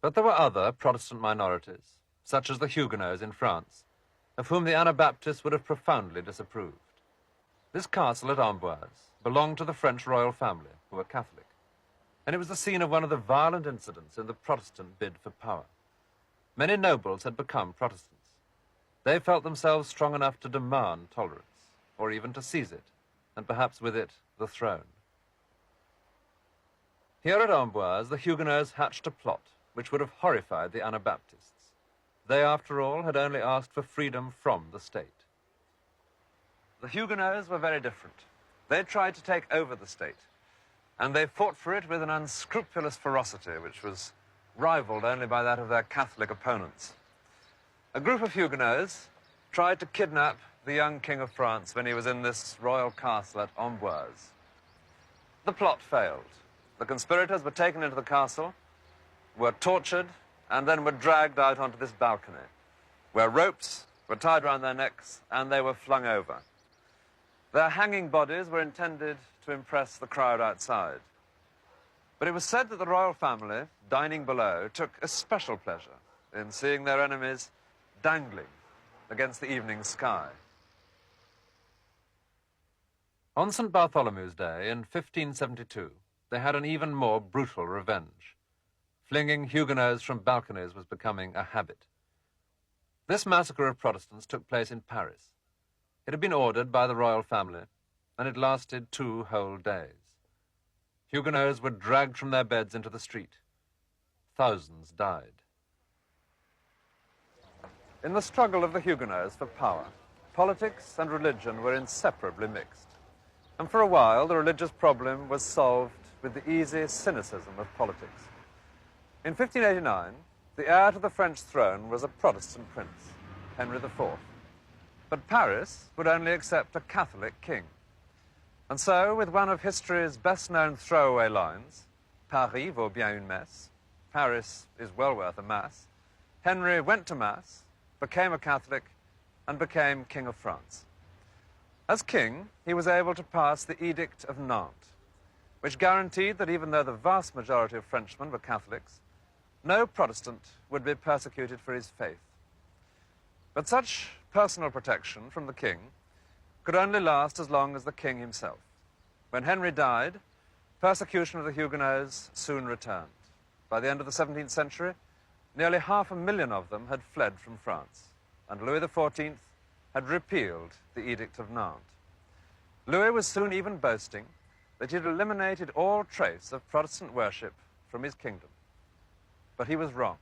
But there were other Protestant minorities, such as the Huguenots in France, of whom the Anabaptists would have profoundly disapproved. This castle at Amboise belonged to the French royal family, who were Catholic, and it was the scene of one of the violent incidents in the Protestant bid for power. Many nobles had become Protestants. They felt themselves strong enough to demand tolerance, or even to seize it, and perhaps with it, the throne. Here at Amboise, the Huguenots hatched a plot which would have horrified the Anabaptists. They, after all, had only asked for freedom from the state. The Huguenots were very different. They tried to take over the state, and they fought for it with an unscrupulous ferocity which was rivaled only by that of their Catholic opponents. A group of Huguenots tried to kidnap the young King of France when he was in this royal castle at Amboise. The plot failed. The conspirators were taken into the castle, were tortured, and then were dragged out onto this balcony, where ropes were tied around their necks and they were flung over. Their hanging bodies were intended to impress the crowd outside. But it was said that the royal family, dining below, took especial pleasure in seeing their enemies dangling against the evening sky. On St. Bartholomew's Day in 1572, they had an even more brutal revenge. Flinging Huguenots from balconies was becoming a habit. This massacre of Protestants took place in Paris. It had been ordered by the royal family, and it lasted 2 whole days. Huguenots were dragged from their beds into the street. Thousands died. In the struggle of the Huguenots for power, politics and religion were inseparably mixed. And for a while, the religious problem was solved with the easy cynicism of politics. In 1589, the heir to the French throne was a Protestant prince, Henry IV. But Paris would only accept a Catholic king. And so, with one of history's best-known throwaway lines, Paris vaut bien une messe, Paris is well worth a mass, Henry went to mass, became a Catholic, and became King of France. As king, he was able to pass the Edict of Nantes, which guaranteed that even though the vast majority of Frenchmen were Catholics, no Protestant would be persecuted for his faith. But such personal protection from the king could only last as long as the king himself. When Henry died, persecution of the Huguenots soon returned. By the end of the 17th century, nearly 500,000 of them had fled from France, and Louis XIV had repealed the Edict of Nantes. Louis was soon even boasting that he had eliminated all trace of Protestant worship from his kingdom. But he was wrong.